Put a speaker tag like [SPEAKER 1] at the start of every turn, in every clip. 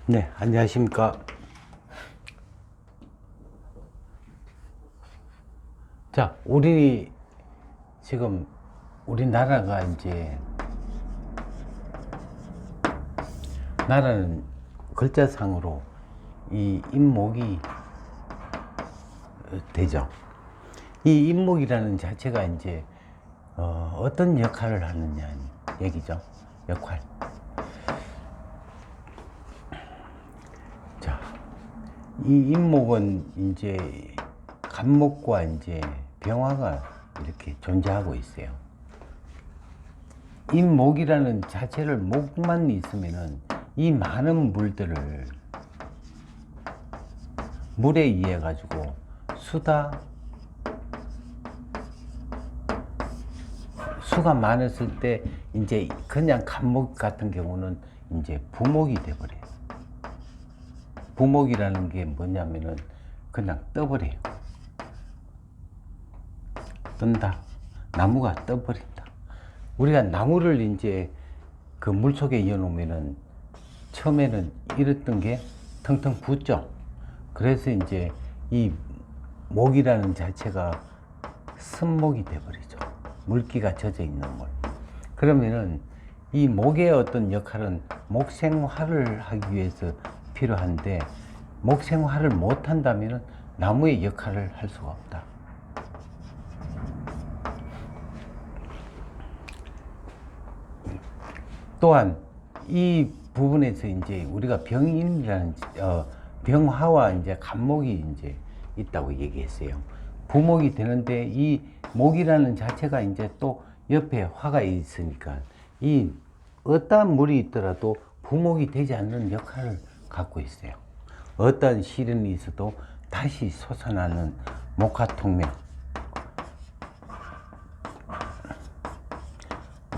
[SPEAKER 1] 네, 안녕하십니까. 자, 지금 우리나라가 이제 나라는 글자상으로 이 임목이 되죠. 이 임목이라는 자체가 이제 어떤 역할을 하느냐 얘기죠. 역할. 자, 이 임목은 이제 간목과 이제 병화가 이렇게 존재하고 있어요. 임목이라는 자체를 목만 있으면은 이 많은 물들을 물에 의해 가지고 수가 많았을 때 이제 그냥 간목 같은 경우는 이제 부목이 돼버려요. 부목이라는 게 뭐냐면은 그냥 떠버려요. 뜬다. 나무가 떠버린다. 우리가 나무를 이제 그 물 속에 이어 놓으면은 처음에는 이랬던 게 텅텅 붙죠. 그래서 이제 이 목이라는 자체가 쓴목이 돼버리죠. 물기가 젖어 있는 물. 그러면은 이 목의 어떤 역할은 목생화를 하기 위해서 필요한데, 목생화를 못 한다면은 나무의 역할을 할 수가 없다. 또한 이 부분에서 이제 우리가 병인이라는 병화와 이제 간목이 이제 있다고 얘기했어요. 부목이 되는데 이 목이라는 자체가 이제 또 옆에 화가 있으니까 이 어떠한 물이 있더라도 부목이 되지 않는 역할을 갖고 있어요. 어떤 시련이 있어도 다시 솟아나는 목화통명.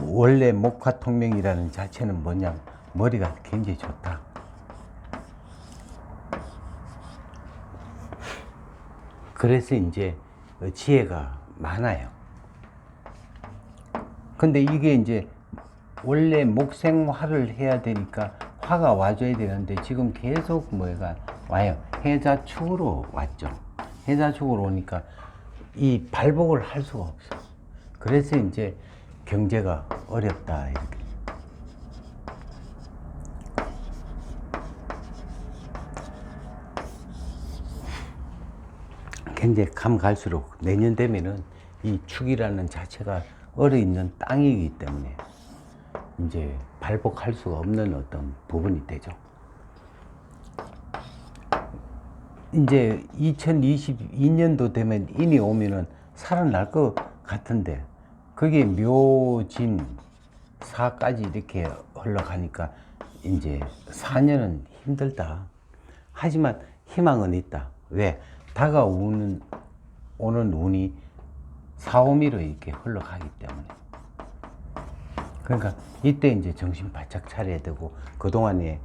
[SPEAKER 1] 원래 목화통명이라는 자체는 뭐냐, 머리가 굉장히 좋다. 그래서 이제 지혜가 많아요. 근데 이게 이제 원래 목생화를 해야 되니까 화가 와줘야 되는데 지금 계속 뭐가 와요. 해자축으로 왔죠. 해자축으로 오니까 이 발복을 할 수가 없어. 그래서 이제 경제가 어렵다 이렇게. 굉장히 감 갈수록 내년 되면은 이 축이라는 자체가 얼어 있는 땅이기 때문에 이제 발복할 수가 없는 어떤 부분이 되죠. 이제 2022년도 되면 인이 오면은 살아날 것 같은데 그게 묘진 사까지 이렇게 흘러가니까 이제 4년은 힘들다. 하지만 희망은 있다. 왜? 오는 운이 사오미로 이렇게 흘러가기 때문에. 그러니까 이때 이제 정신 바짝 차려야 되고, 그동안에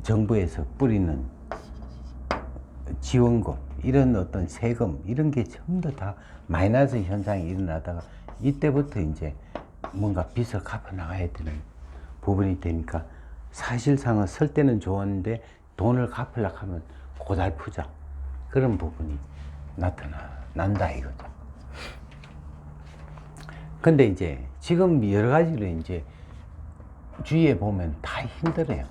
[SPEAKER 1] 정부에서 뿌리는 지원금, 이런 어떤 세금, 이런 게 전부 다 마이너스 현상이 일어나다가 이때부터 이제 뭔가 빚을 갚아 나가야 되는 부분이 되니까, 사실상은 쓸 때는 좋았는데 돈을 갚으려고 하면 고달프죠. 그런 부분이 난다 이거죠. 근데 이제 지금 여러 가지로 이제 주위에 보면 다 힘들어요.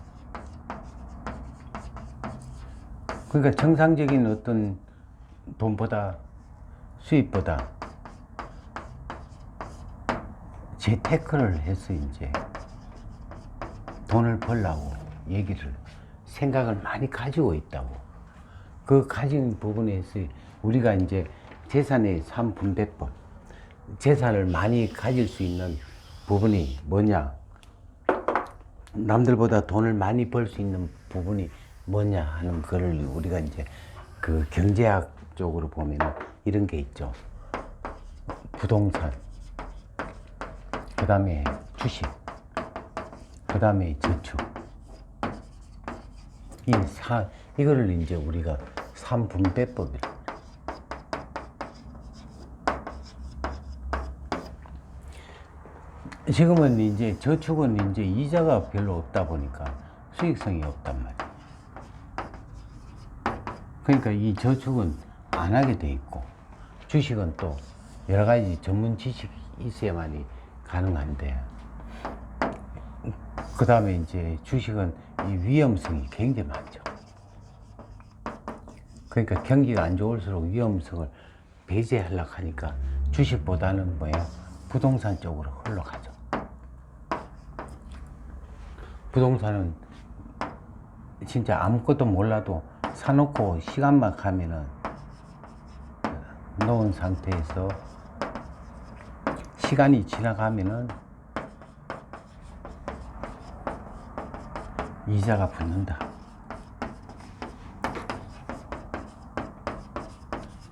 [SPEAKER 1] 그러니까 정상적인 어떤 돈보다, 수입보다 재테크를 해서 이제 돈을 벌라고 생각을 많이 가지고 있다고. 그 가진 부분에서 우리가 이제 재산의 3분배법, 재산을 많이 가질 수 있는 부분이 뭐냐, 남들보다 돈을 많이 벌 수 있는 부분이 뭐냐 하는 거를 우리가 이제 그 경제학 쪽으로 보면 이런 게 있죠. 부동산, 그 다음에 주식, 그 다음에 저축. 이거를 이제 우리가 3분배법이라고. 지금은 이제 저축은 이제 이자가 별로 없다 보니까 수익성이 없단 말이에요. 그러니까 이 저축은 안 하게 돼 있고, 주식은 또 여러 가지 전문 지식이 있어야만이 가능한데, 그 다음에 이제 주식은 이 위험성이 굉장히 많죠. 그러니까 경기가 안 좋을수록 위험성을 배제하려고 하니까 주식보다는 뭐예요? 부동산 쪽으로 흘러가죠. 부동산은 진짜 아무것도 몰라도 사놓고 시간만 가면은 놓은 상태에서 시간이 지나가면은 이자가 붙는다.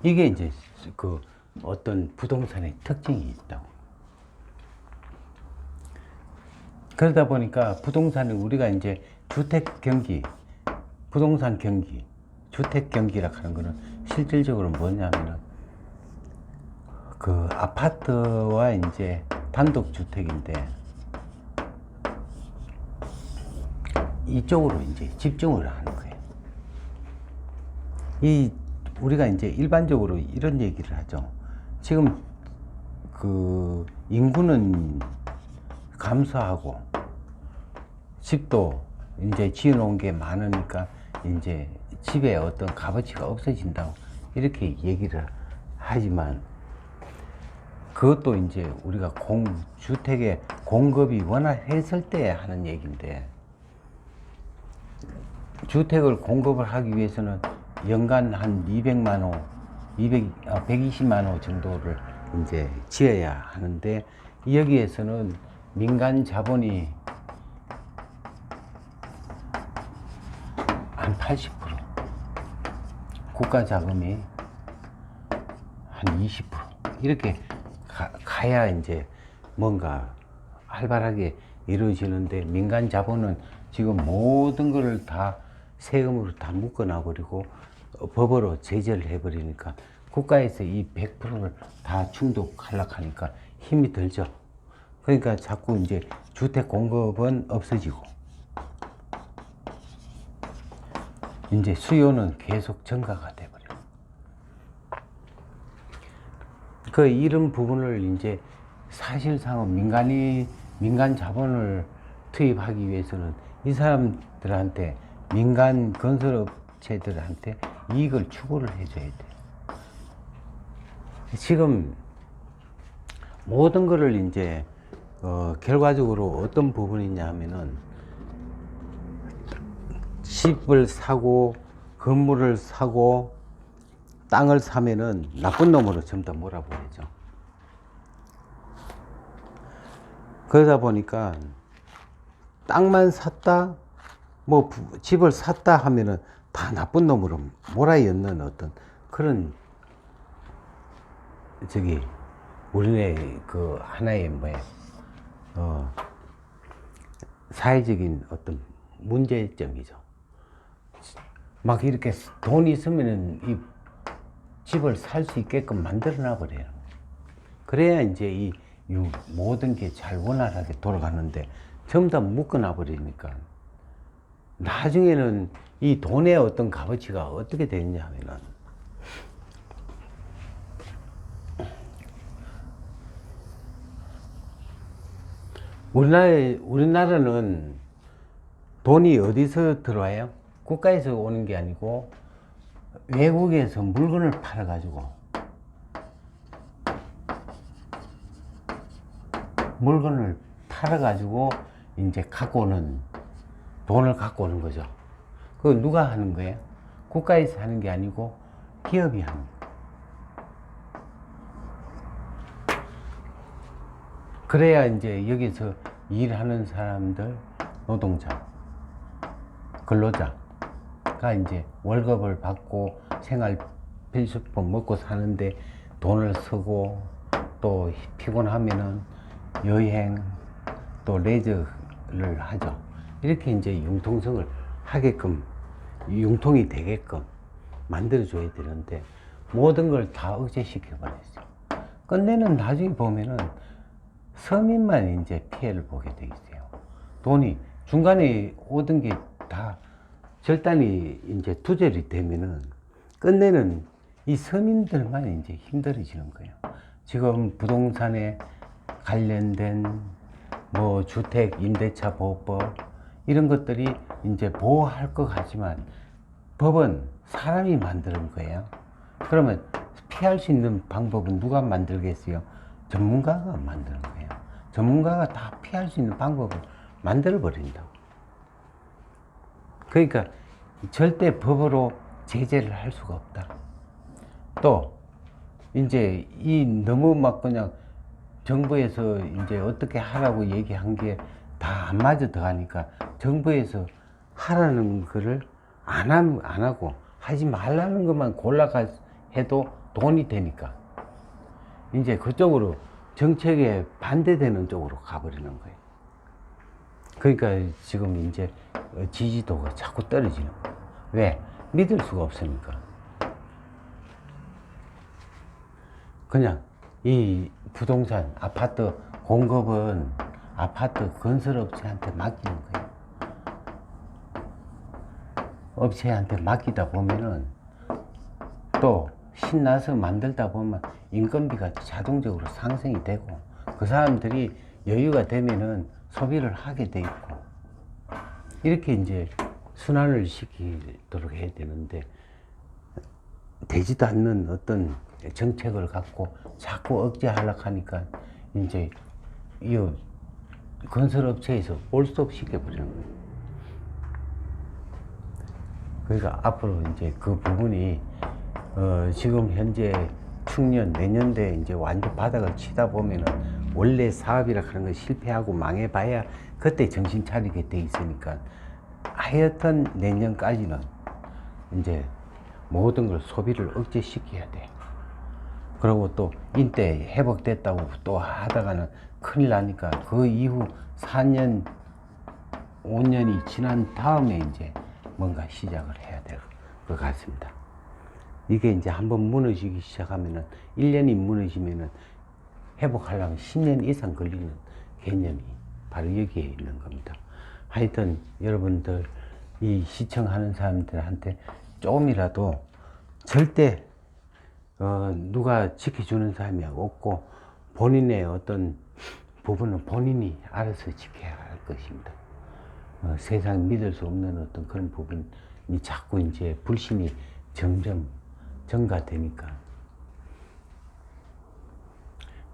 [SPEAKER 1] 이게 이제 그 어떤 부동산의 특징이 있다고. 그러다 보니까 부동산은 우리가 이제 주택 경기, 부동산 경기, 주택 경기라 하는 거는 실질적으로 뭐냐면은 그 아파트와 이제 단독 주택인데 이쪽으로 이제 집중을 하는 거예요. 우리가 이제 일반적으로 이런 얘기를 하죠. 지금 그 인구는 감소하고 집도 이제 지어놓은 게 많으니까 이제 집에 어떤 값어치가 없어진다고 이렇게 얘기를 하지만, 그것도 이제 우리가 주택의 공급이 원활했을 때 하는 얘기인데, 주택을 공급을 하기 위해서는 연간 한 200만 호, 120만 호 정도를 이제 지어야 하는데, 여기에서는 민간 자본이 한 80%, 국가 자금이 한 20% 이렇게 가야 이제 뭔가 활발하게 이루어지는데, 민간 자본은 지금 모든 것을 다 세금으로 다 묶어놔버리고 법으로 제재를 해버리니까 국가에서 이 100%를 다 충족하려고 하니까 힘이 들죠. 그러니까 자꾸 이제 주택 공급은 없어지고 이제 수요는 계속 증가가 돼버려요. 그 이런 부분을 이제 사실상은 민간 자본을 투입하기 위해서는 이 사람들한테, 민간 건설업체들한테 이익을 추구를 해줘야 돼요. 지금 모든 거를 이제 결과적으로 어떤 부분이냐 하면은, 집을 사고 건물을 사고 땅을 사면은 나쁜 놈으로 전부 다 몰아보내죠. 그러다 보니까 땅만 샀다, 뭐 집을 샀다 하면은 다 나쁜 놈으로 몰아넣는 어떤 그런 우리네 그 하나의 사회적인 어떤 문제점이죠. 막 이렇게 돈이 있으면은 이 집을 살 수 있게끔 만들어 놔버려요. 그래야 이제 이 모든 게 잘 원활하게 돌아가는데, 전부 다 묶어 놔버리니까 나중에는 이 돈의 어떤 값어치가 어떻게 되느냐 하면은, 우리나라는 돈이 어디서 들어와요? 국가에서 오는 게 아니고 외국에서 물건을 팔아가지고, 이제 돈을 갖고 오는 거죠. 그거 누가 하는 거예요? 국가에서 하는 게 아니고 기업이 하는 거예요. 그래야 이제 여기서 일하는 사람들, 노동자, 근로자가 이제 월급을 받고 생활 필수품 먹고 사는데 돈을 쓰고, 또 피곤하면은 여행, 또 레저를 하죠. 이렇게 이제 융통성을 하게끔, 융통이 되게끔 만들어줘야 되는데, 모든 걸 다 억제시켜 버렸어요. 끝내는 나중에 보면은 서민만 이제 피해를 보게 돼 있어요. 돈이 중간에 오던 게 다 절단이 이제 두절이 되면은 끝내는 이 서민들만 이제 힘들어지는 거예요. 지금 부동산에 관련된 뭐 주택 임대차 보호법 이런 것들이 이제 보호할 것 같지만 법은 사람이 만드는 거예요. 그러면 피할 수 있는 방법은 누가 만들겠어요? 전문가가 만드는 거예요. 전문가가 다 피할 수 있는 방법을 만들어 버린다고. 그러니까 절대 법으로 제재를 할 수가 없다. 또 이제 이 너무 막 그냥 정부에서 이제 어떻게 하라고 얘기한 게 다 안 맞아 들어가니까 정부에서 하라는 거를 안 하고 하지 말라는 것만 골라가 해도 돈이 되니까 이제 그쪽으로 정책에 반대되는 쪽으로 가버리는 거예요. 그러니까 지금 이제 지지도가 자꾸 떨어지는 거예요. 왜? 믿을 수가 없으니까. 그냥 이 부동산 아파트 공급은 아파트 건설업체한테 맡기는 거예요. 업체한테 맡기다 보면은 또 신나서 만들다 보면 인건비가 자동적으로 상승이 되고 그 사람들이 여유가 되면은 소비를 하게 돼 있고 이렇게 이제 순환을 시키도록 해야 되는데 되지도 않는 어떤 정책을 갖고 자꾸 억제하려고 하니까 이제 이 건설업체에서 올스톱 시켜버리는 거예요. 그러니까 앞으로 이제 그 부분이 지금 현재 충년 내년도에 이제 완전 바닥을 치다 보면은 원래 사업이라 하는 거 실패하고 망해봐야 그때 정신 차리게 돼 있으니까 하여튼 내년까지는 이제 모든 걸 소비를 억제시켜야 돼. 그리고 또 인대 회복됐다고 또 하다가는 큰일 나니까 그 이후 4년, 5년이 지난 다음에 이제 뭔가 시작을 해야 될 것 같습니다. 이게 이제 한번 무너지기 시작하면은 1년이 무너지면은 회복하려면 10년 이상 걸리는 개념이 바로 여기에 있는 겁니다. 하여튼 여러분들 이 시청하는 사람들한테 조금이라도 절대 누가 지켜주는 사람이 없고 본인의 어떤 부분은 본인이 알아서 지켜야 할 것입니다. 세상 믿을 수 없는 어떤 그런 부분이 자꾸 이제 불신이 점점 증가되니까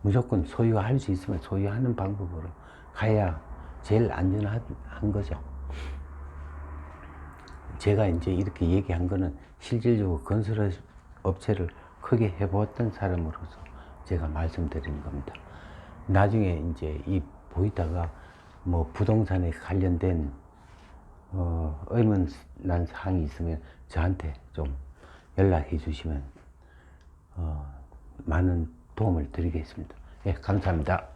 [SPEAKER 1] 무조건 소유할 수 있으면 소유하는 방법으로 가야 제일 안전한 거죠. 제가 이제 이렇게 얘기한 거는 실질적으로 건설업체를 크게 해보았던 사람으로서 제가 말씀드리는 겁니다. 나중에 이제 이 보이다가 뭐 부동산에 관련된 의문난 사항이 있으면 저한테 좀 연락해 주시면 많은 도움을 드리겠습니다. 예, 감사합니다.